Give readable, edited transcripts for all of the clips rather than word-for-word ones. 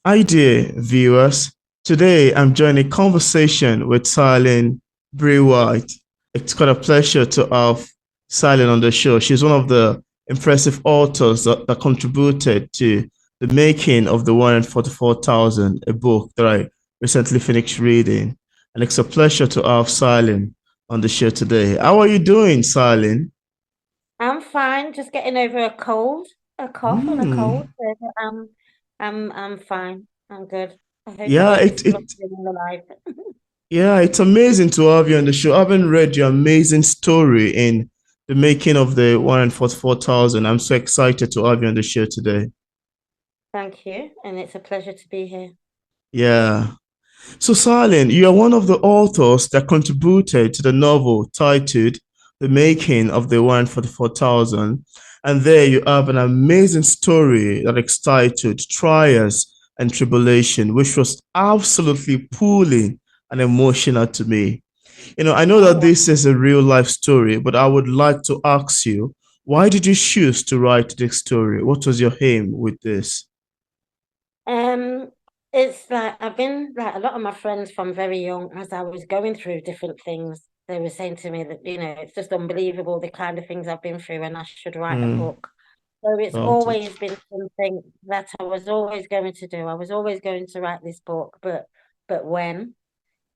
Hi dear viewers. Today I'm joining a conversation with Cyrlene Braithwaite. It's quite a pleasure to have Cyrlene on the show. She's one of the impressive authors that contributed to the making of the 144,000, a book that I recently finished reading. And it's a pleasure to have Cyrlene on the show today. How are you doing, Cyrlene? I'm fine, just getting over a cough and a cold. Mm. So I'm fine. I'm good. I hope Yeah, everybody's it fluttering in the life. Yeah, it's amazing to have you on the show. I haven't read your amazing story in the making of the 144,000. I'm so excited to have you on the show today. Thank you, and it's a pleasure to be here. Yeah. So, Silent, you are one of the authors that contributed to the novel titled The Making of the 144,000. And there you have an amazing story that is titled Trials and Tribulation, which was absolutely pulling and emotional to me. I know Oh that wow. this is a real life story, but I would like to ask you, why did you choose to write this story? What was your aim with this? Um, it's like I've been like a lot of my friends from very young, as I was going through different things, they were saying to me that, it's just unbelievable the kind of things I've been through and I should write a Hmm, book. So it's about it. always been something that I was always going to do. I was always going to write this book, but when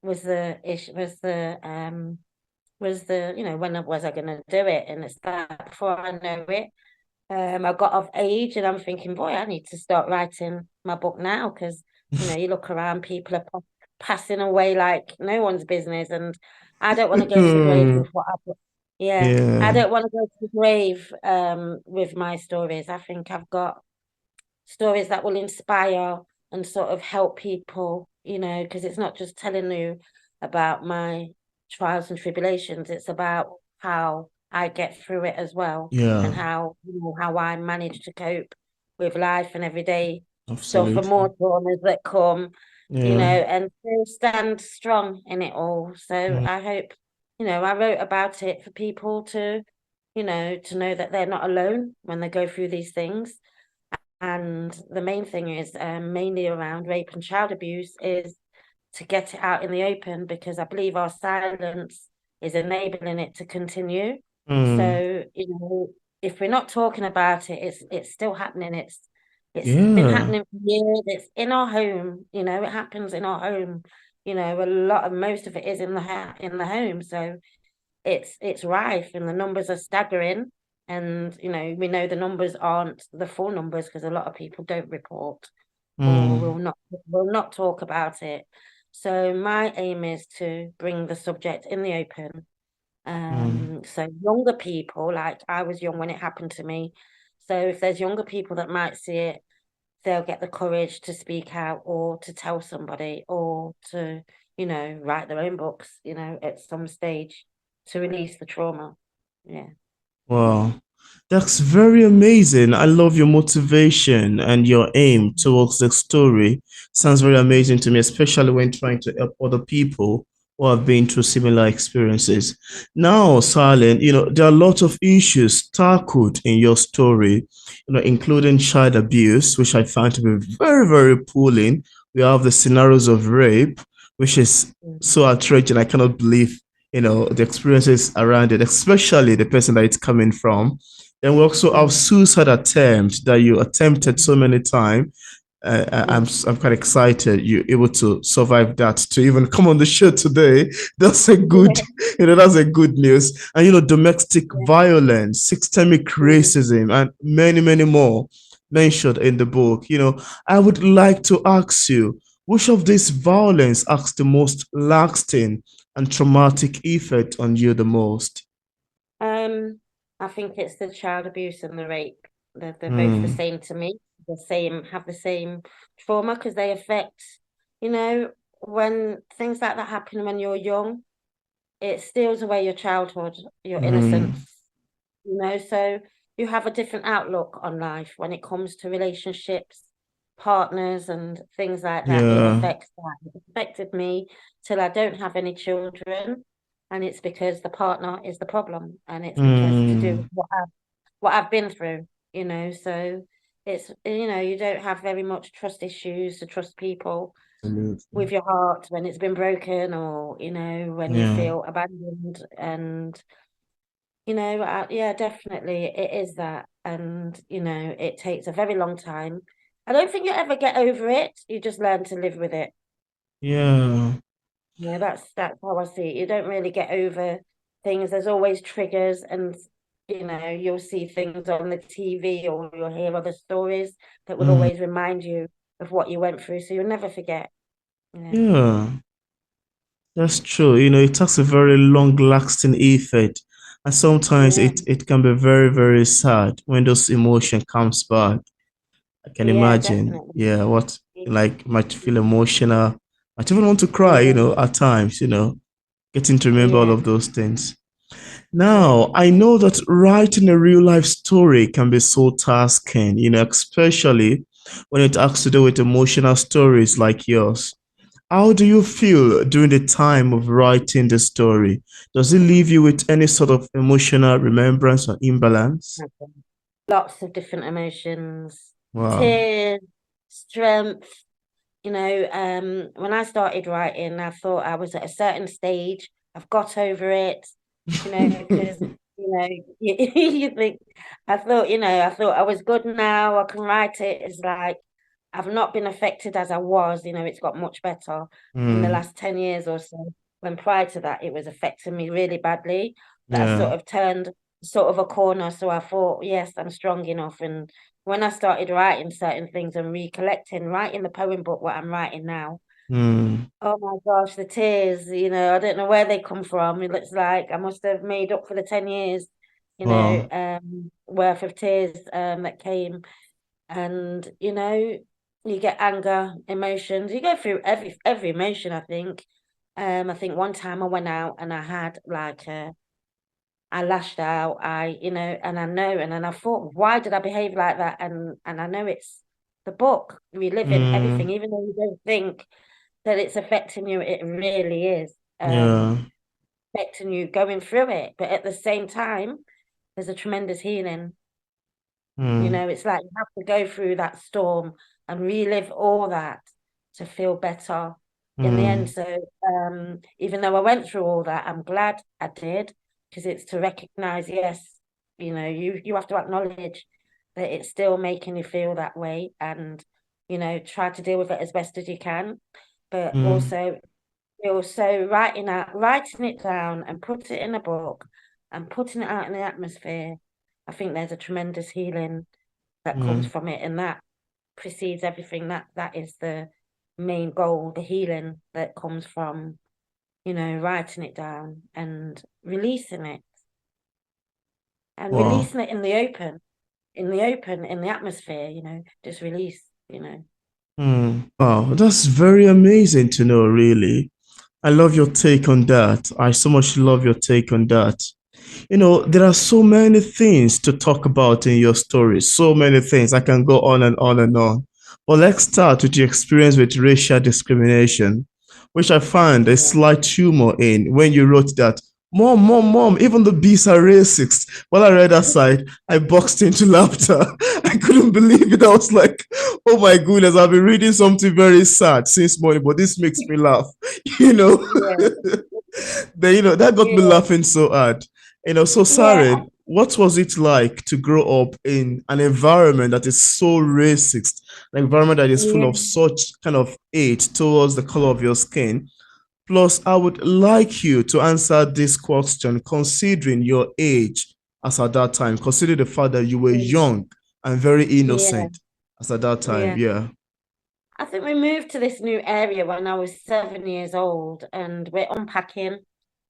was the issue was the when was I gonna do it? And it's that before I know it, I got of age and I'm thinking, boy, I need to start writing my book now because you look around, people are passing away like no one's business, and I don't want to go to the grave with what I've yeah, I Yeah, don't want to go to the grave with my stories. I think I've got stories that will inspire and sort of help people, because it's not just telling you about my trials and tribulations, it's about how I get through it as well yeah, and how I manage to cope with life and everyday stuff and absolutely. more traumas that come, Yeah. and still stand strong in it all. So Mm, I hope, I wrote about it for people to know that they're not alone when they go through these things. And the main thing is mainly around rape and child abuse is to get it out in the open because I believe our silence is enabling it to continue. mm, So, if we're not talking about it, it's still happening. It's been yeah. happening for years. It's in our home, it happens in our home. A lot of most of it is in the home. So it's rife and the numbers are staggering. And we know the numbers aren't the full numbers because a lot of people don't report or Mm, will not talk about it. So my aim is to bring the subject in the open. mm, So younger people, like I was young when it happened to me. So if there's younger people that might see it, they'll get the courage to speak out or to tell somebody or to, write their own books, at some stage to release the trauma. Yeah. wow. That's very amazing. I love your motivation and your aim towards the story. Sounds very amazing to me, especially when trying to help other people who have been through similar experiences. Now, Silent, there are a lot of issues tackled in your story, including child abuse, which I found to be very, very pulling. We have the scenarios of rape, which is Mm. so outrageous. I cannot believe, the experiences around it, especially the person that it's coming from. And we also have Mm. suicide attempt that you attempted Mm. so many times. Mm. I'm quite excited you're able to survive that to even come on the show today. That's a good, that's a good news. And domestic Yeah. violence, systemic Mm. racism, and many, many more mentioned in the book. I would like to ask you, which of these violence has the most lasting and traumatic effect on you the most? Um, I think it's the child abuse and the rape. They're both the Mm, same to me. Have the same trauma because they affect, you know, when things like that happen when you're young, it steals away your childhood, your mm, innocence, so you have a different outlook on life when it comes to relationships, partners, and things like that. It yeah. affects that. It affected me till I don't have any children, and it's because the partner is the problem, and it's because to do with Mm, what I've been through. So it's, you don't have very much trust issues to trust people Absolutely. with your heart when it's been broken, or when you Yeah. feel abandoned. And yeah, definitely it is that. And it takes a very long time. I don't think you ever get over it. You just learn to live with it. Yeah. That's how I see it. You don't really get over things. There's always triggers, and you'll see things on the TV, or you'll hear other stories that will Mm. always remind you of what you went through, so you'll never forget. Yeah. Yeah. That's true. It takes a very long lasting effect. And sometimes Yeah. it can be very, very sad when those emotion comes back. I can Yeah, imagine. definitely. Yeah, what like might feel emotional. Might even want to cry, Yeah. at times, getting to remember all Yeah. of those things. Yeah. Now, I know that writing a real life story can be so tasking, especially when it has to do with emotional stories like yours. How do you feel during the time of writing the story? Does it leave you with any sort of emotional remembrance or imbalance? Okay. Lots of different emotions, Wow. tears, strength. When I started writing, I thought I was at a certain stage. I've got over it, because you think, I thought I was good now. I can write it. It's like I've not been affected as I was. It's got much better in the Mm, last 10 years or so. When prior to that, it was affecting me really badly. But I yeah. sort of turned sort of a corner. So I thought, yes, I'm strong enough. And when I started writing certain things and recollecting, writing the poem book, what I'm writing now, Mm, oh my gosh, the tears, I don't know where they come from. It looks like I must have made up for the 10 years, wow. worth of tears that came. And you get anger, emotions. You go through every emotion, I think. I think one time I went out and I had like I lashed out. And I know, and then I thought, why did I behave like that? And I know it's the book reliving Mm, everything, even though you don't think that it's affecting you, it really is yeah. affecting you going through it. But at the same time, there's a tremendous healing. Mm, It's like you have to go through that storm and relive all that to feel better in the end. mm, So even though I went through all that, I'm glad I did, because it's to recognize, yes, you have to acknowledge that it's still making you feel that way, and try to deal with it as best as you can. But mm, also writing it down and put it in a book and putting it out in the atmosphere. I think there's a tremendous healing that comes mm, from it, and that precedes everything. That is the main goal, the healing that comes from writing it down and wow. releasing it in the atmosphere. Just release. Mm, wow. That's very amazing to know, really. I love your take on that. I so much love your take on that. There are so many things to talk about in your story, so many things. I can go on and on and on. But let's start with your experience with racial discrimination, which I found a Yeah. slight humor in when you wrote that. Mom, mom, mom, even the bees are racist. When I read that side, I boxed into laughter. I couldn't believe it. I was like, oh my goodness, I've been reading something very sad since morning, but this makes me laugh. You know, Yeah. that got me Yeah. laughing so hard. So Yeah. Saren, what was it like to grow up in an environment that is so racist, an environment that is full Yeah. of such kind of hate towards the color of your skin? Plus, I would like you to answer this question considering your age as at that time, consider the fact that you were young and very Yeah. innocent as at that time. Yeah. Yeah. I think we moved to this new area when I was 7 years old, and we're unpacking.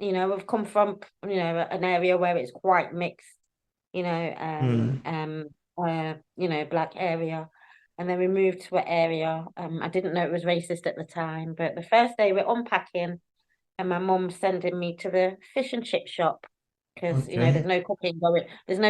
We've come from, an area where it's quite mixed, Mm, black area. And then we moved to an area. I didn't know it was racist at the time, but the first day we're unpacking, and my mum's sending me to the fish and chip shop because okay. there's no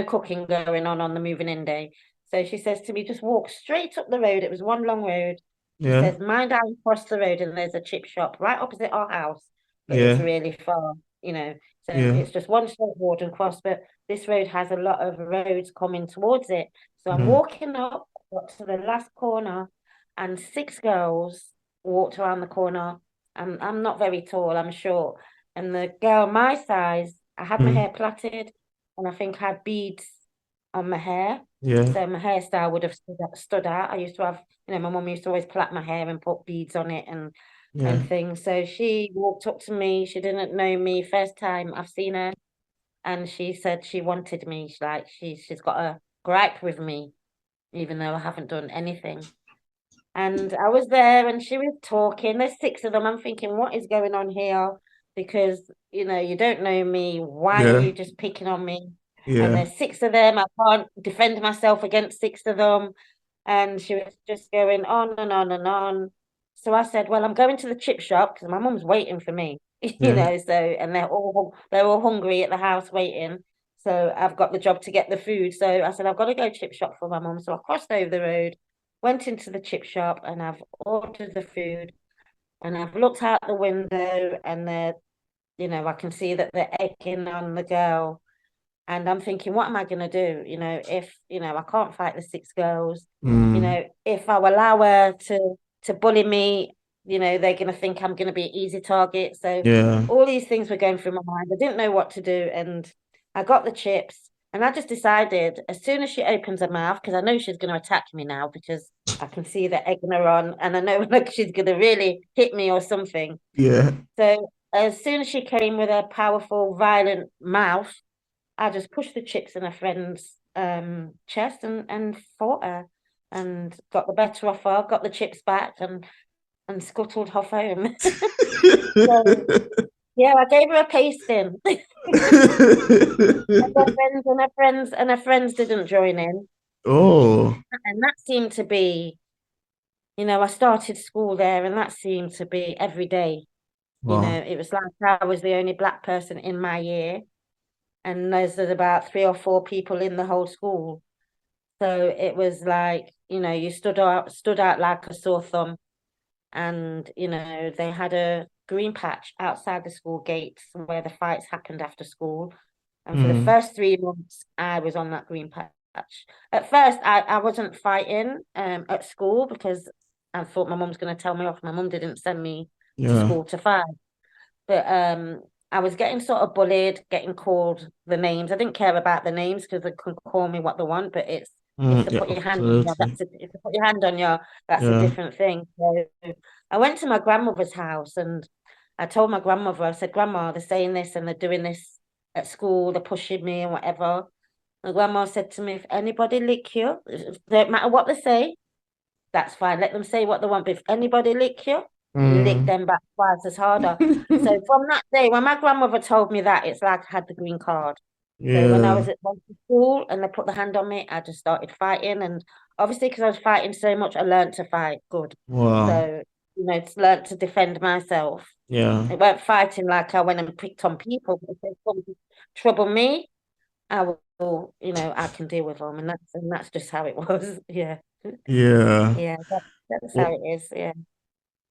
cooking going on the moving in day. So she says to me, just walk straight up the road. It was one long road. She Yeah. says, mind how you cross the road, and there's a chip shop right opposite our house, but it's Yeah. really far. So Yeah. it's just one straight road and cross, but this road has a lot of roads coming towards it. So I'm Mm, walking up. got to the last corner, and six girls walked around the corner. I'm not very tall, I'm short. And the girl my size, I had my Mm. hair plaited, and I think I had beads on my hair. Yeah. So my hairstyle would have stood out. I used to have, my mum used to always plait my hair and put beads on it Yeah. and things. So she walked up to me. She didn't know me. First time I've seen her, and she said she wanted me. She's got a gripe with me, even though I haven't done anything. And I was there and she was talking. There's six of them. I'm thinking, what is going on here? Because, you don't know me. Why are Yeah. you just picking on me? And Yeah. there's six of them. I can't defend myself against six of them. And she was just going on and on and on. So I said, well, I'm going to the chip shop because my mum's waiting for me, Yeah. and they're all hungry at the house waiting. So I've got the job to get the food. So I said, I've got to go chip shop for my mum. So I crossed over the road, went into the chip shop, and I've ordered the food, and I've looked out the window, and I can see that they're egging on the girl. And I'm thinking, what am I going to do? If, I can't fight the six girls, Mm. if I allow her to bully me, they're going to think I'm going to be an easy target. So Yeah. all these things were going through my mind. I didn't know what to do. And I got the chips, and I just decided as soon as she opens her mouth, because I know she's going to attack me now because I can see the egging her on, and I know like she's going to really hit me or something. Yeah. So as soon as she came with her powerful, violent mouth, I just pushed the chips in her friend's chest and fought her and got the better of her, got the chips back and scuttled off home. So yeah, I gave her a pasting. And her friends didn't join in. Oh, And that seemed to be, I started school there, and that seemed to be every day. wow. It was like I was the only black person in my year, and there's about three or four people in the whole school. So it was like, you stood out like a sore thumb. And, they had a green patch outside the school gates where the fights happened after school. And for the Mm. first 3 months, I was on that green patch. At first, I wasn't fighting at school because I thought my mum's going to tell me off. My mum didn't send me to Yeah. school to fight. But I was getting sort of bullied, getting called the names. I didn't care about the names because they could call me what they want, but it's to Yeah, put your hand on you. absolutely. If to put your hand on you, that's a Yeah. different thing. So I went to my grandmother's house, and I told my grandmother, I said, Grandma, they're saying this and they're doing this at school, they're pushing me and whatever. My grandma said to me, if anybody lick you, don't matter what they say, that's fine. Let them say what they want. But if anybody lick you, lick Mm. them back twice as harder. So from that day, when my grandmother told me that, it's like I had the green card. So when I Yeah. went to school and they put the hand on me, I just started fighting. And obviously, because I was fighting so much, I learned to fight good. Wow. So, it's learned to defend myself. Yeah. It weren't fighting like I went and picked on people. But if they come to trouble me, I will, I can deal with them. And that's just how it was. Yeah. Yeah. Yeah, that's how Well, it is. Yeah.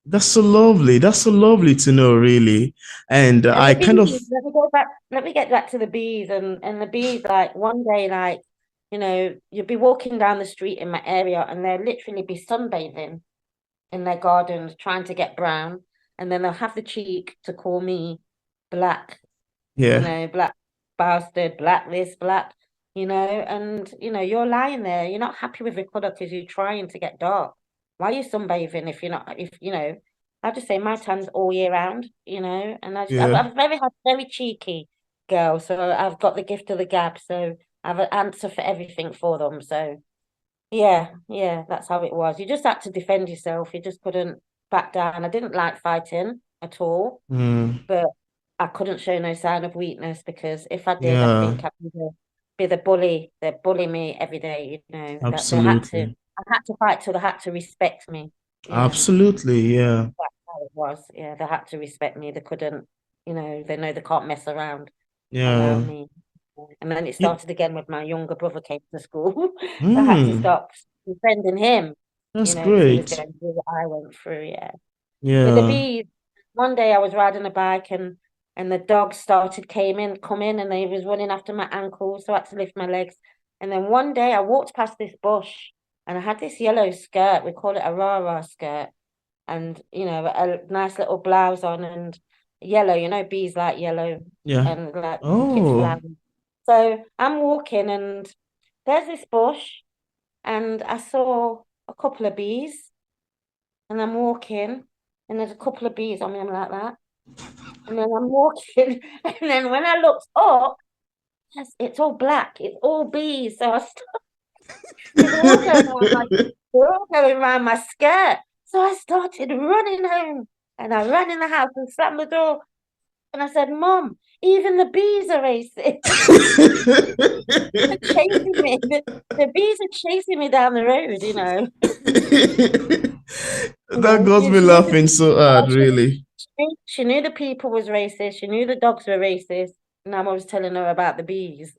that's so lovely. That's so lovely to know, really. And And I the kind of, bees, let me get back to the bees. And the bees, like one day, like, you'd be walking down the street in my area, and they'll literally be sunbathing in their gardens trying to get brown. And then they'll have the cheek to call me black, yeah, black bastard, black this, black, and you're lying there. You're not happy with your color because you're trying to get dark. Why are you sunbathing if you're not, if I just say my tan's all year round, and yeah, I'm very cheeky girl, so I've got the gift of the gab, so I have an answer for everything for them. So yeah, yeah, that's how it was. You just had to defend yourself. You just couldn't back down. I didn't like fighting at all, mm, but I couldn't show no sign of weakness because if I did, I yeah, think I'd be the bully. They'd bully me every day, that they had to. absolutely. I had to fight till they had to respect me. Yeah, Absolutely. Yeah. that's how it was. Yeah, they had to respect me. They couldn't, they know they can't mess around Yeah. me. And then it You, started again with my younger brother came to school. So I had to mm, stop defending him, that's because he was great. going through what I went through. Yeah. With the Yeah. bees, one day I was riding a bike, and the dog started come in, and he was running after my ankles, so I had to lift my legs. And then one day I walked past this bush, and I had this yellow skirt. We call it a rah-rah skirt, and a nice little blouse on, and yellow. Bees like yellow Yeah. and like orchid Oh. flowers. So I'm walking, and there's this bush, and I saw a couple of bees, and I'm walking, and there's a couple of bees on me. I'm like that, and then I'm walking, and then when I looked up, yes, it's all black. It's all bees. So I They're all going around my, they're all going around my skirt. So I started running home, and I ran in the house and slammed the door. And I said, Mom, even the bees are racist. They're chasing me. The bees are chasing me down the road. That got me She knew the laughing so hard, she, really. she knew the people was racist. She knew the dogs were racist. And I was telling her about the bees.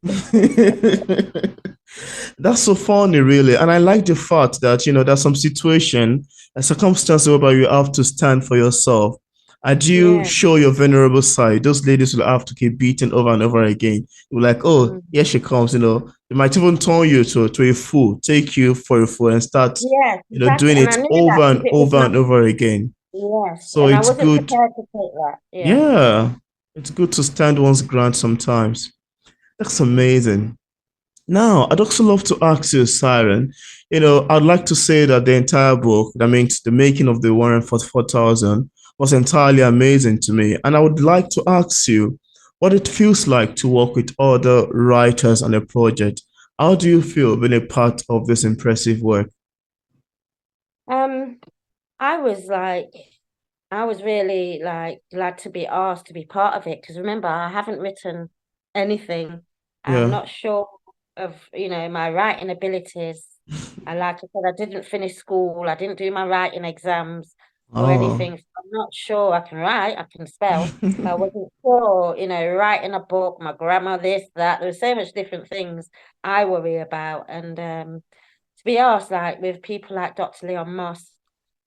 That's so funny, really. And I like the fact that, there's some situation and circumstances whereby you have to stand for yourself. And you Yeah. show your vulnerable side, those ladies will have to keep beating over and over again. You're like, oh, Mm. here she comes, They might even turn you to a fool, take you for a fool and start, Yes, exactly. doing And it I knew over that and because it was over my and over again. yes, So and I it's wasn't good. prepared to take that. Yeah. Yeah, it's good to stand one's ground sometimes. That's amazing. Now, I'd also love to ask you, Siren. I'd like to say that the entire book, that means the making of the 144,000, was entirely amazing to me. And I would like to ask you what it feels like to work with other writers on a project. How do you feel being a part of this impressive work? Um, I was like, I was really like glad to be asked to be part of it because remember, I haven't written anything. I'm Yeah. not sure of, my writing abilities. Like I said, I didn't finish school. I didn't do my writing exams or Oh. anything. So I'm not sure I can write, I can spell, but I wasn't sure, writing a book, my grammar, this, that. There's so much different things I worry about. And to be asked, like with people like Dr. Leon Moss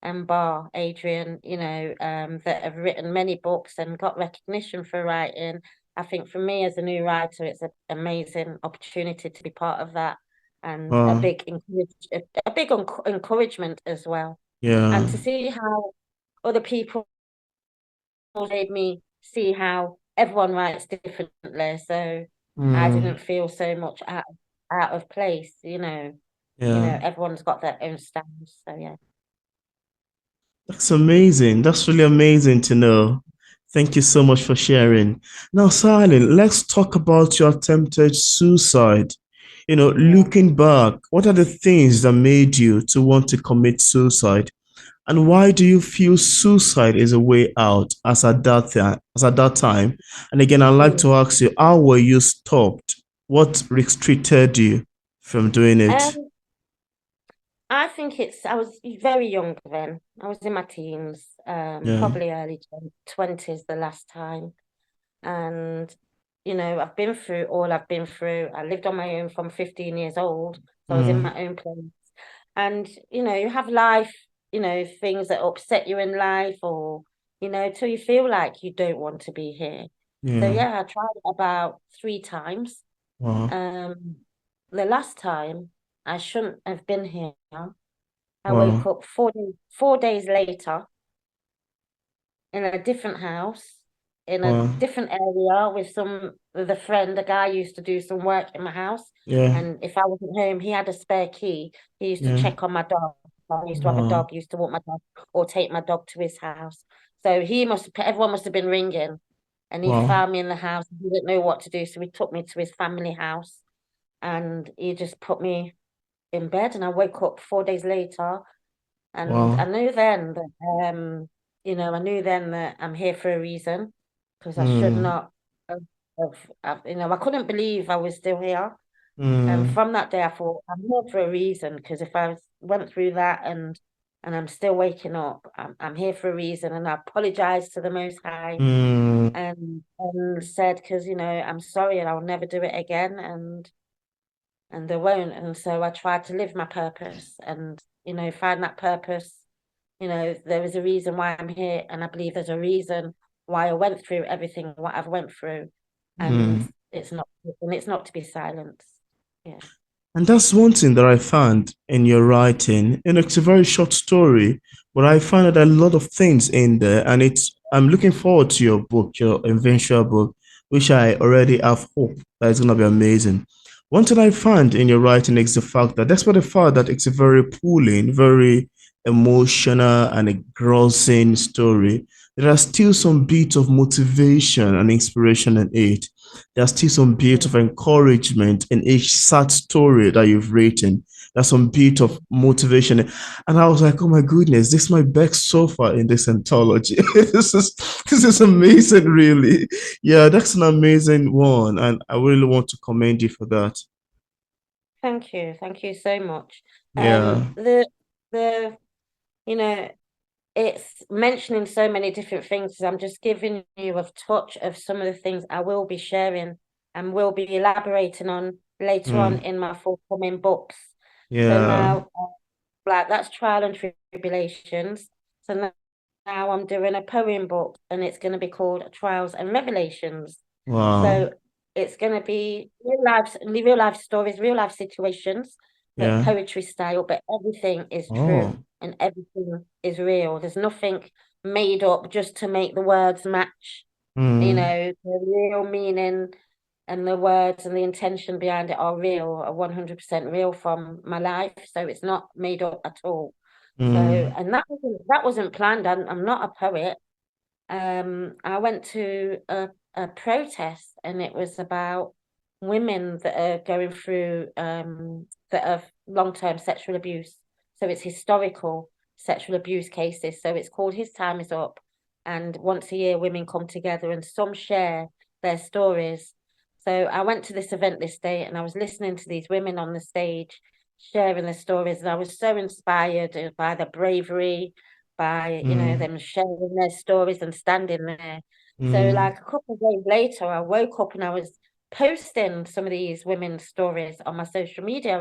and Barr, Adrian, that have written many books and got recognition for writing. I think for me as a new writer, it's an amazing opportunity to be part of that and Oh, a big encouragement as well. And yeah. to see how other people made me see how everyone writes differently. So I Mm, didn't feel so much out of place, yeah. everyone's got their own style. So yeah. That's amazing. That's really amazing to know. Thank you so much for sharing. Now, Silent, let's talk about your attempted suicide. Yeah. Looking back, what are the things that made you to want to commit suicide? And why do you feel suicide is a way out as at that time? And again, I'd like Mm. to ask you, how were you stopped? What restricted you from doing it? Um, I was very young then. I was in my teens, Yeah. probably early 20s the last time. And, I've been through all I've been through. I lived on my own from 15 years old. So I was in Mm, my own place. And, you have life, things that upset you in life or, till you feel like you don't want to be here. So yeah. yeah, I tried it about 3 times. Wow. Um, the last time I shouldn't have been here. I woke Wow. up 4 days later in a different house, in a Wow. different area with a friend. A guy used to do some work in my house, Yeah. and if I wasn't home, he had a spare key. He used to Yeah. check on my dog. I used to have a Wow. dog. He used to walk my dog or take my dog to his house. So everyone must have been ringing, and he Wow. found me in the house. He didn't know what to do, so he took me to his family house, and he just put me in bed, and I woke up 4 days later. And Wow. I knew then that I'm here for a reason because I should Mm. not I couldn't believe I was still here. And Mm. from that day, I thought I'm here for a reason because if went through that and I'm still waking up, I'm here for a reason. And I apologized to the Most High Mm. and said, because I'm sorry and I'll never do it again. And they won't. And so I tried to live my purpose and, find that purpose. There is a reason why I'm here, and I believe there's a reason why I went through everything what I've went through, and Mm. it's not to be silenced. Yeah. And that's one thing that I found in your writing. And it's a very short story, but I found that a lot of things in there. And I'm looking forward to your book, your eventual book, which I already have hope that it's gonna be amazing. One thing I found in your writing is the fact that despite the fact that it's a very pulling, very emotional and engrossing story, there are still some bits of motivation and inspiration in it. There's still some bit of encouragement in each sad story that you've written. There's some bit of motivation. And I was like, oh my goodness, this is my best so far in this anthology. This is amazing, really. Yeah, that's an amazing one. And I really want to commend you for that. Thank you so much. Yeah. The you know, it's mentioning so many different things. I'm just giving you a touch of some of the things I will be sharing and will be elaborating on later on Mm, in my forthcoming books. So yeah. now, like that's Trial and Tribulations. So now I'm doing a poem book, and it's going to be called Trials and Revelations. Wow. So it's going to be real life stories, real life situations, but Yeah. poetry style. But everything is true Oh. and everything is real. There's nothing made up just to make the words match. Mm, The real meaning and the words and the intention behind it are real, are 100% real from my life. So it's not made up at all. So, mm, and that wasn't planned. I'm not a poet. I went to a protest, and it was about women that are going through that have long-term sexual abuse. So it's historical sexual abuse cases. So it's called His Time Is Up. And once a year, women come together and some share their stories. So I went to this event this day, and I was listening to these women on the stage sharing their stories, and I was so inspired by the bravery, by mm, them sharing their stories and standing there. So mm, like a couple of days later, I woke up and I was posting some of these women's stories on my social media,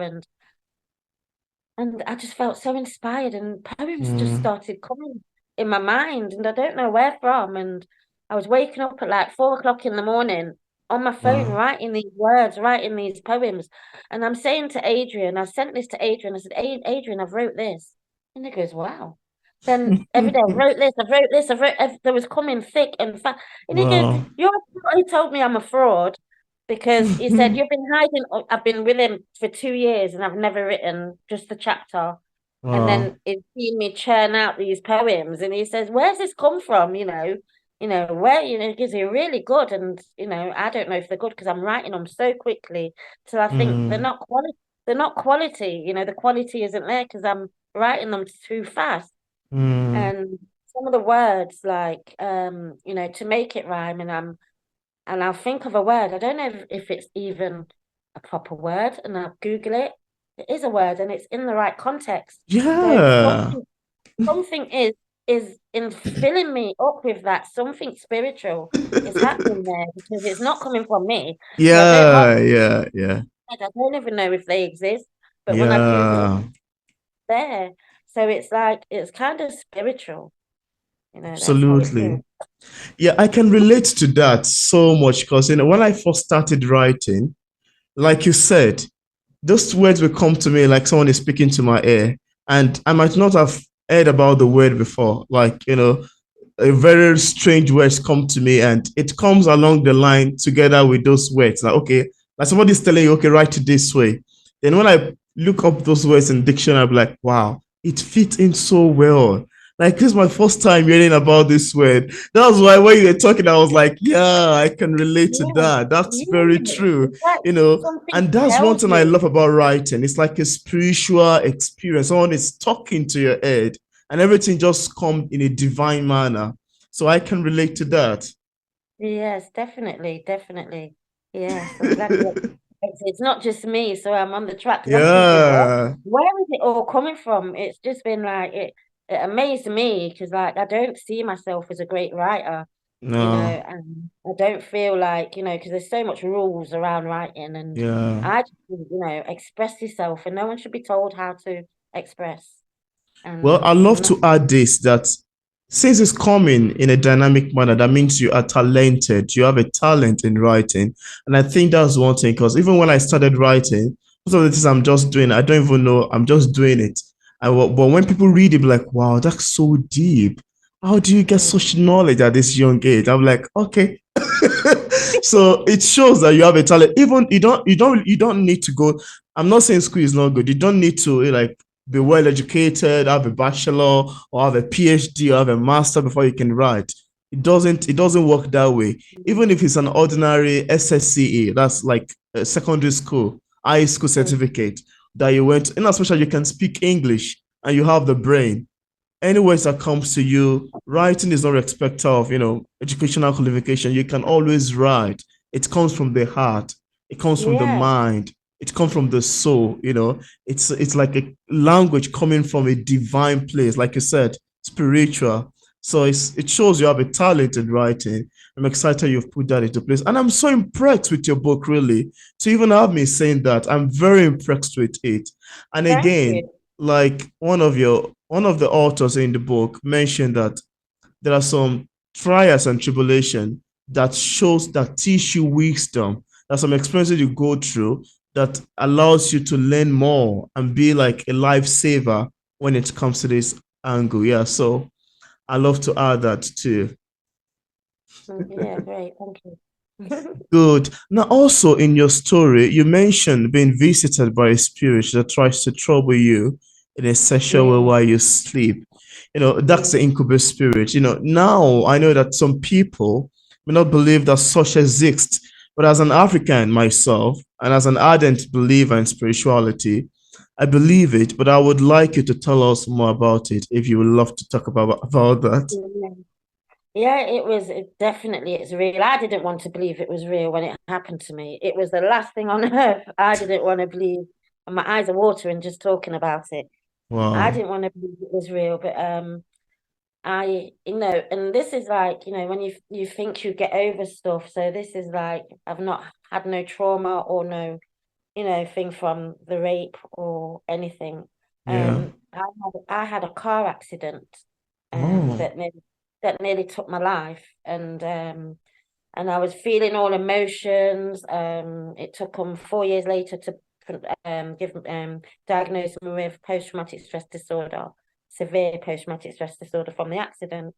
and I just felt so inspired, and poems just mm. started coming in my mind, and I don't know where from. And I was waking up at like 4 o'clock in the morning on my phone, Wow. writing these words, writing these poems. And I'm saying to Adrian, I sent this to Adrian, I said, Adrian, I've wrote this. And he goes, wow. Then every day I wrote this, I wrote this, there was coming thick and fast. And he goes, Wow. he told me I'm a fraud because he said, you've been hiding. I've been with him for 2 years and I've never written just a chapter. And Wow. then he's seen me churn out these poems, and he says, where's this come from? Where, because they're really good. And, I don't know if they're good because I'm writing them so quickly. So I think they're Mm, not quality. They're not quality, the quality isn't there because I'm writing them too fast. mm. And some of the words, like, to make it rhyme, and I'll think of a word. I don't know if it's even a proper word, and I'll Google it. It is a word, and it's in the right context. So Yeah. something is in filling me up with that. Something spiritual is happening there because it's not coming from me, and I don't have Yeah, yeah, yeah, I don't even know if they exist. But when I Google it, yeah. there. So it's like it's kind of spiritual. That's how it Absolutely. feels. Yeah, I can relate to that so much because when I first started writing, like you said, those words will come to me like someone is speaking to my ear, and I might not have heard about the word before. Like, a very strange words come to me, and it comes along the line together with those words. Like, okay, like somebody's telling you, okay, write it this way. Then when I look up those words in dictionary, I'm like, wow, it fits in so well. Like, this is my first time hearing about this word. That was why when you were talking, I was like, yeah, I can relate to Yeah, that. That's very yeah. true. It's like You know, something and that's one tells thing I you. love about writing. It's like a spiritual experience. Someone is talking to your head, and everything just comes in a divine manner. So I can relate to that. Yes, definitely, definitely. Yes, I'm glad it's not just me, so I'm on the track because I'm thinking, Yeah. where is it all coming from? It's just been like it amazed me because like I don't see myself as a great writer, No. and I don't feel like, because there's so much rules around writing, and Yeah. I just think, express yourself, and no one should be told how to express. Well, And I love no, to add this that since it's coming in a dynamic manner, that means you are talented. You have a talent in writing. And I think that's one thing because even when I started writing, Most of the things I'm just doing, I don't even know. I'm just doing it. But when people read it, be like, wow, that's so deep. How do you get Mm. such knowledge at this young age? I'm like, okay. So it shows that you have a talent. Even you don't need to go. I'm not saying school is not good. You don't need to like be well educated, have a bachelor or have a PhD or have a master before you can write. It doesn't work that way. Even if it's an ordinary SSCE, that's like a secondary school, high school Mm. certificate that you went, in as much as you can speak English and you have the brain, any words that comes to you, writing is not respect of, educational qualification. You can always write. It comes from the heart. It comes from the Yeah, mind. It comes from the soul. It's like a language coming from a divine place, like you said, spiritual. So it shows you have a talent in writing. I'm excited you've put that into place. And I'm so impressed with your book, really. To even have me saying that, I'm very impressed with it. And thank again, you. like one of the authors in the book mentioned that there are some trials and tribulation that teach you wisdom. There's some experiences you go through that allows you to learn more and be like a lifesaver when it comes to this angle. Yeah, so I love to add that too. Yeah, great. Thank you. Good. Now, also in your story, you mentioned being visited by a spirit that tries to trouble you in a sexual way Yeah. while you sleep. That's the Mm. incubus spirit. Now I know that some people may not believe that such exists, but as an African myself and as an ardent believer in spirituality, I believe it, but I would like you to tell us more about it if you would love to talk about that. Yeah. Yeah, definitely it's real. I didn't want to believe it was real when it happened to me. It was the last thing on earth I didn't want to believe. And my eyes are watering just talking about it. I Wow. didn't want to believe it was real, but and this is like, when you think you get over stuff. So this is like I've not had no trauma or no, thing from the rape or anything. Yeah. I had a car accident Oh. that nearly took my life, and I was feeling all emotions. It took them 4 years later to diagnose me with post-traumatic stress disorder, severe post-traumatic stress disorder from the accident.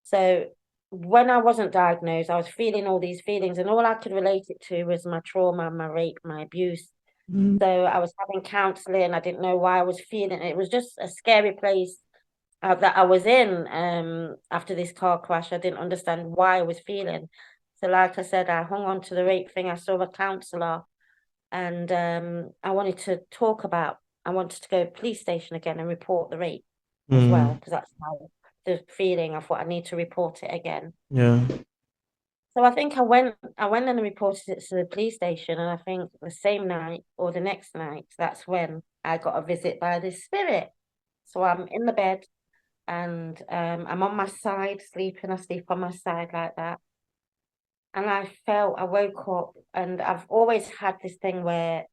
So when I wasn't diagnosed, I was feeling all these feelings, and all I could relate it to was my trauma, my rape, my abuse. Mm, So I was having counseling. I didn't know why I was feeling it. It was just a scary place that I was in after this car crash. I didn't understand why I was feeling. So, like I said, I hung on to the rape thing. I saw a counselor, and I wanted to go to the police station again and report the rape as well, mm, because that's how the feeling. I thought I need to report it again. yeah. So I think I went and reported it to the police station, and I think the same night or the next night, that's when I got a visit by this spirit. So I'm in the bed, and I'm on my side sleeping. I sleep on my side like that. And I woke up, and I've always had this thing where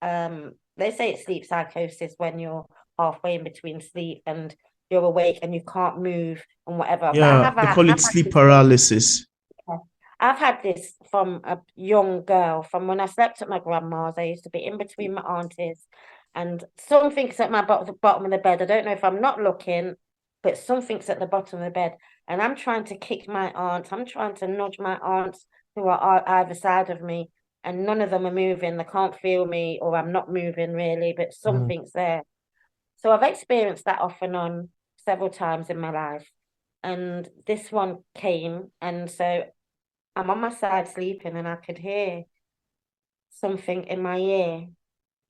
they say it's sleep psychosis when you're halfway in between sleep and you're awake and you can't move and whatever. But Yeah, they call it I've had sleep this thing. paralysis. Yeah. I've had this from a young girl, from when I slept at my grandma's. I used to be in between my aunties, and something's at the bottom of the bed. I don't know if I'm not looking, but something's at the bottom of the bed. And I'm trying to kick my aunts. I'm trying to nudge my aunts who are either side of me, and none of them are moving. They can't feel me, or I'm not moving really, but Mm, something's there. So I've experienced that off and on several times in my life. And this one came, and so I'm on my side sleeping, and I could hear something in my ear,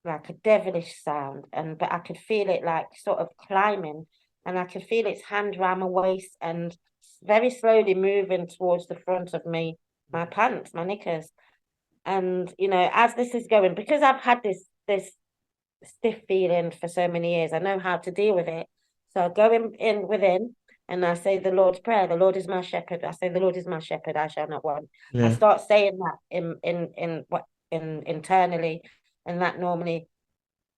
like a devilish sound, but I could feel it like sort of climbing, and I could feel its hand around my waist and very slowly moving towards the front of me, my pants, my knickers. And as this is going, because I've had this stiff feeling for so many years, I know how to deal with it. So I go in within, and I say the Lord's Prayer. The Lord is my shepherd. I say the Lord is my shepherd. I shall not want. I yeah. start saying that internally, and that normally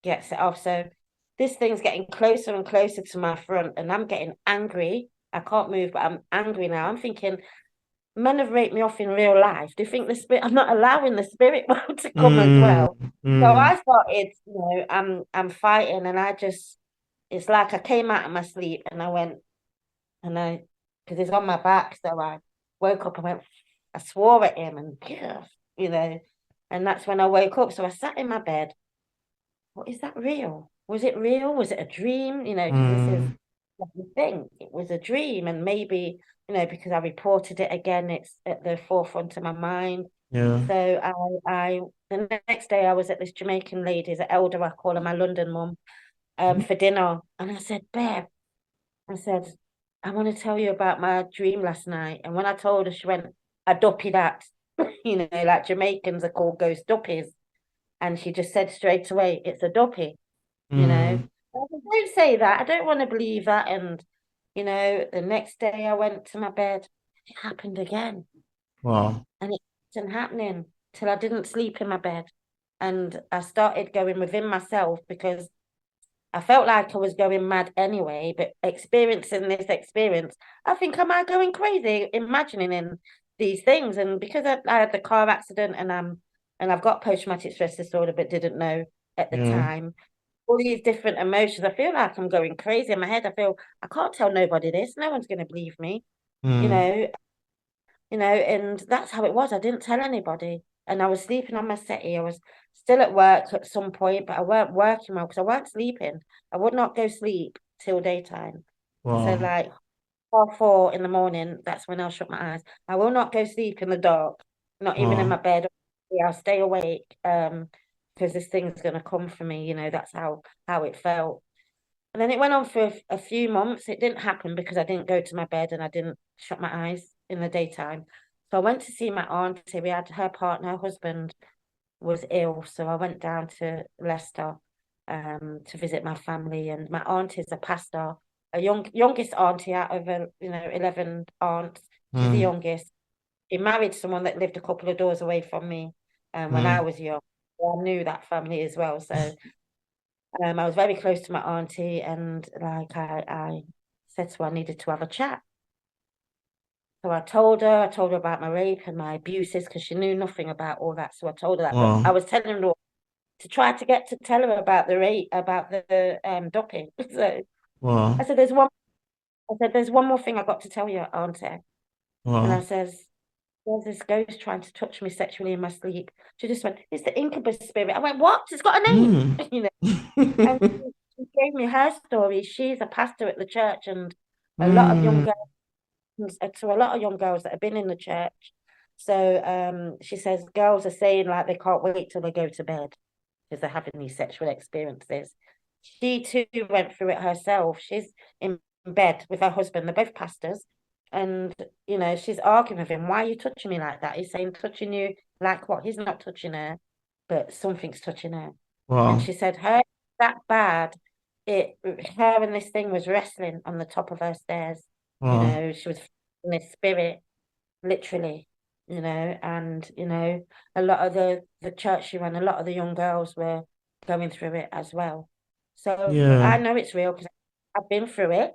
gets it off. So this thing's getting closer and closer to my front, and I'm getting angry. I can't move, but I'm angry now. I'm thinking, men have raped me off in real life. Do you think the spirit? I'm not allowing the spirit world to come as Mm, well. So mm, I started, I'm fighting, and it's like I came out of my sleep and I went, and because it's on my back, so I woke up and I swore at him, and you know, and that's when I woke up. So I sat in my bed. What is that real? Was it real? Was it a dream? Because this is mm, what we think. It was a dream, and maybe, because I reported it again, it's at the forefront of my mind. yeah. So I the next day I was at this Jamaican lady's, an elder, I call her my London mum, for dinner, and I said, Babe, I said, I want to tell you about my dream last night. And when I told her, she went, I duppy that, like Jamaicans are called ghost duppies. And she just said straight away, it's a duppy, you know. Mm, I said, don't say that. I don't want to believe that. And, the next day I went to my bed, it happened again. wow. And it wasn't happening till I didn't sleep in my bed. And I started going within myself because I felt like I was going mad anyway, but experiencing this experience, I think, am I going crazy imagining in these things? And because I had the car accident, and I've got post-traumatic stress disorder, but didn't know at the Yeah. time, all these different emotions, I feel like I'm going crazy in my head. I feel I can't tell nobody this. No one's going to believe me, you Mm, know, and that's how it was. I didn't tell anybody. And I was sleeping on my settee. I was still at work at some point, but I weren't working well because I weren't sleeping. I would not go sleep till daytime. So wow. like 4 in the morning, that's when I'll shut my eyes. I will not go sleep in the dark, not even in my Wow. bed. I'll stay awake, because this thing's gonna come for me. That's how it felt. And then it went on for a few months. It didn't happen because I didn't go to my bed and I didn't shut my eyes in the daytime. So I went to see my auntie. We had her partner, her husband was ill. So I went down to Leicester, to visit my family. And my aunt is a pastor, a youngest auntie out of 11 aunts. She's the Mm, youngest. She married someone that lived a couple of doors away from me, when I mm, was young. So I knew that family as well. So I was very close to my auntie, and like I said to her I needed to have a chat. So I told her about my rape and my abuses because she knew nothing about all that. So I told her that, but I wow. was telling her to try to get to tell her about the rape, about the doping. So I Wow. said, there's one more thing I got to tell you, auntie. And I Wow. says, there's this ghost trying to touch me sexually in my sleep. She just went, it's the incubus spirit. I went, what? It's got a name, Mm. And she gave me her story. She's a pastor at the church, and a lot of young Mm. girls, to a lot of young girls that have been in the church. So she says girls are saying like they can't wait till they go to bed because they're having these sexual experiences. She too went through it herself. She's in bed with her husband. They're both pastors. And, she's arguing with him. Why are you touching me like that? He's saying, touching you like what? He's not touching her, but something's touching her. And Wow. she said, her that bad. Her and this thing was wrestling on the top of her stairs. Wow. She was in this spirit, literally, and a lot of the church she ran, a lot of the young girls were going through it as well. So Yeah. I know it's real because I've been through it.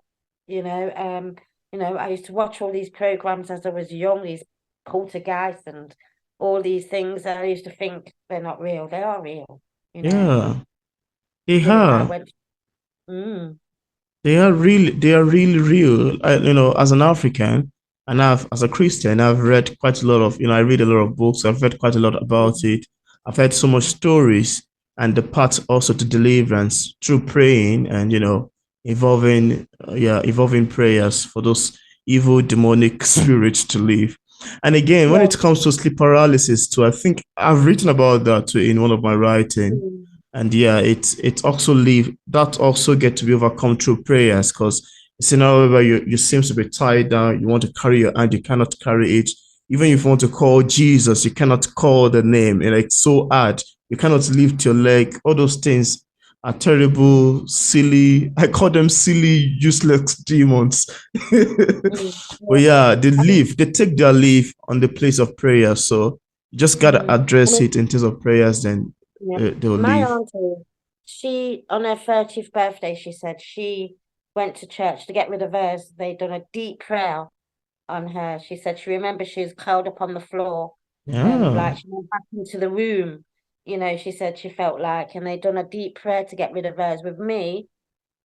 I used to watch all these programs as I was young, these poltergeists and all these things. And I used to think they're not real. They are real, Yeah. They things I are. went through. They are really real. As an African and as a Christian, I've read quite a lot of, I read a lot of books. I've read quite a lot about it. I've heard so much stories and the path also to deliverance through praying and, involving prayers for those evil demonic spirits to leave. And again, when Yeah. it comes to sleep paralysis too, I think I've written about that too in one of my writing. Mm, And yeah, it also leave that also get to be overcome through prayers because scenario where you seems to be tied down, you want to carry your hand, you cannot carry it. Even if you want to call Jesus, you cannot call the name. And it's so hard. You cannot lift your leg. All those things are terrible, silly. I call them silly, useless demons. mm, But yeah. yeah, they I mean, leave, they take their leave on the place of prayer. So you just gotta I address mean, it in terms of prayers, then yeah. they'll My leave. auntie, she on her 30th birthday, she said she went to church to get rid of hers. They'd done a deep prayer, on her. She said she remembers she was curled up on the floor, Yeah. like she went back into the room. She said she felt like, and they'd done a deep prayer to get rid of hers. With me,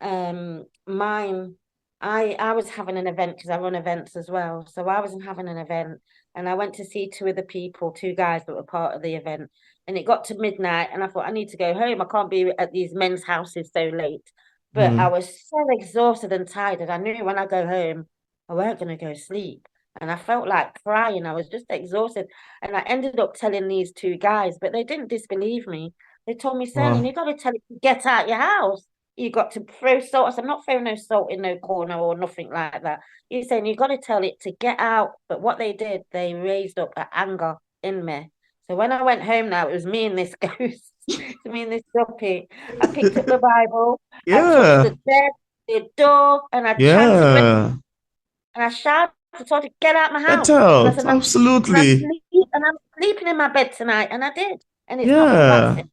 mine, I was having an event because I run events as well. So I was having an event and I went to see two of the people, two guys that were part of the event. And it got to midnight and I thought I need to go home. I can't be at these men's houses so late. But I Mm. was so exhausted and tired that I knew when I go home, I weren't gonna go sleep. And I felt like crying. I was just exhausted. And I ended up telling these two guys, but they didn't disbelieve me. They told me, Cyrlene, Wow. you got to tell it to get out your house. You got to throw salt. I said, I'm not throwing no salt in no corner or nothing like that. You're saying you got to tell it to get out. But what they did, they raised up an anger in me. So when I went home now, it was me and this ghost, me and this duppy. I picked up the Bible, I touched Yeah. the bed, the door, and I chanted Yeah. and I shouted, told her, get out my Get house. And I out. said, Absolutely. I'm sleeping in my bed tonight. And I did. And it's not come back Yeah. since.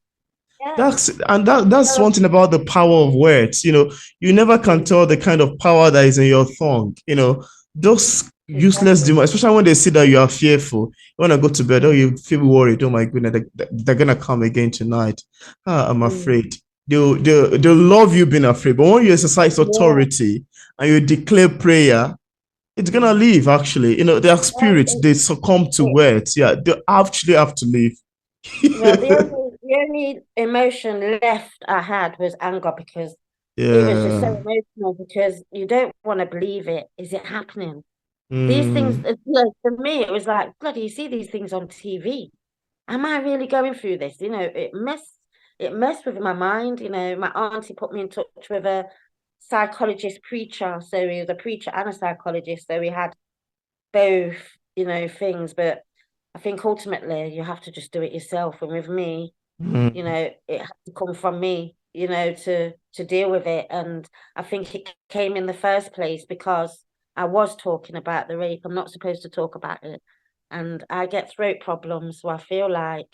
Yeah. That's So, one thing about the power of words. You never can mm, tell the kind of power that is in your tongue. Those useless exactly. demons, especially when they see that you are fearful. You want to go to bed, oh, Mm, you feel worried. Oh my goodness, they're gonna come again tonight. I'm mm. afraid. They'll love you being afraid. But when you exercise Yeah. authority and you declare prayer, it's gonna Mm. leave actually. Their Well, spirits, they succumb to words. Yeah, they actually have to leave. the only emotion left I had was anger because it was just so Yeah. emotional because you don't want to believe it. Is it happening? These things, Mm, for me, it was like, bloody, you see these things on TV. Am I really going through this? It messed with my mind. My auntie put me in touch with a psychologist preacher. So he was a preacher and a psychologist. So we had both, things. But I think ultimately you have to just do it yourself. And with me, mm, it had to come from me, to deal with it. And I think it came in the first place because I was talking about the rape. I'm not supposed to talk about it. And I get throat problems, so I feel like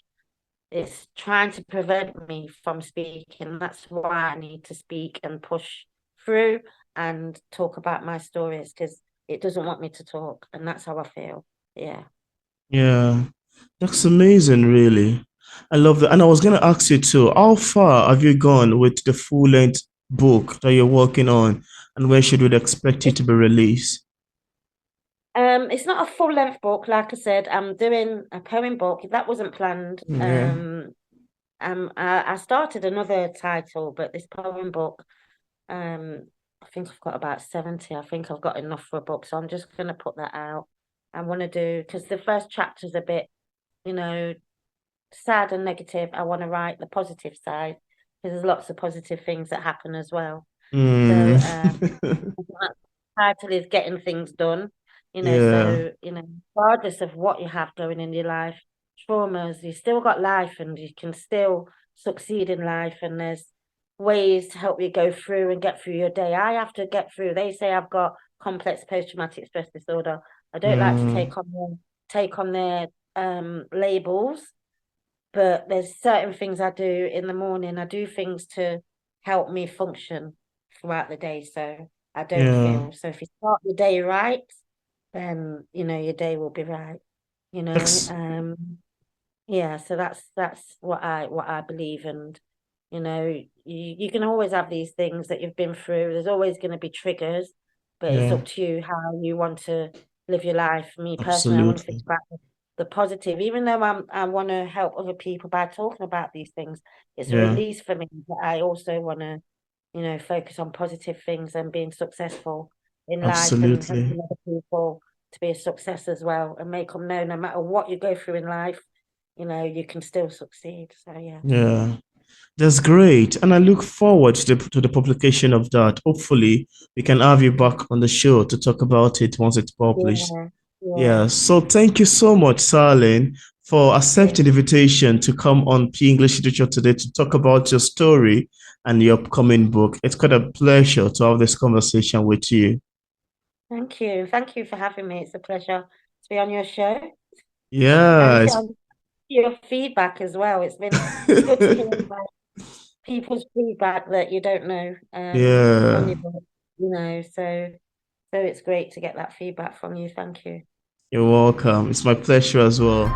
it's trying to prevent me from speaking. That's why I need to speak and push through and talk about my stories because it doesn't want me to talk. And that's how I feel. Yeah. yeah. That's amazing, really. I love that. And I was gonna ask you too, how far have you gone with the full-length book that you're working on, and when should we expect it to be released? It's not a full length book, like I said. I'm doing a poem book. That wasn't planned. Yeah. I started another title, but this poem book, I think I've got about 70. I think I've got enough for a book, so I'm just gonna put that out. I want to do because the first chapter's a bit, you know, sad and negative. I want to write the positive side because there's lots of positive things that happen as well. Mm. So, title is getting things done, Yeah. so, regardless of what you have going in your life, traumas, you still got life and you can still succeed in life. And there's ways to help you go through and get through your day. I have to get through. They say I've got complex post-traumatic stress disorder. I don't like to Mm. take on their labels, but there's certain things I do in the morning. I do things to help me function throughout the day so I don't Yeah. feel. So if you start the day right, then your day will be right, you know. Ex Yeah, so that's what I believe. And you can always have these things that you've been through. There's always going to be triggers, but it's yeah. up to you how you want to live your life. Me personally, I want to think Absolutely. about the positive. Even though I want to help other people by talking about these things, it's a Yeah. release for me. But I also want to, focus on positive things and being successful in life and Absolutely. helping other people to be a success as well and make them know no matter what you go through in life, you can still succeed. So yeah. Yeah. That's great. And I look forward to the publication of that. Hopefully, we can have you Mm. back on the show to talk about it once it's published. Yeah, yeah. Yeah. So thank you so much, Sarlene, for Yeah. accepting the invitation to come on P English Literature today to talk about your story and your upcoming book. It's quite a pleasure to have this conversation with you. Thank you. Thank you for having me. It's a pleasure to be on your show Yeah. and your feedback as well. It's good to hear about people's feedback that you don't know on Yeah. your book, so So it's great to get that feedback from you. Thank you. You're welcome. It's my pleasure as well.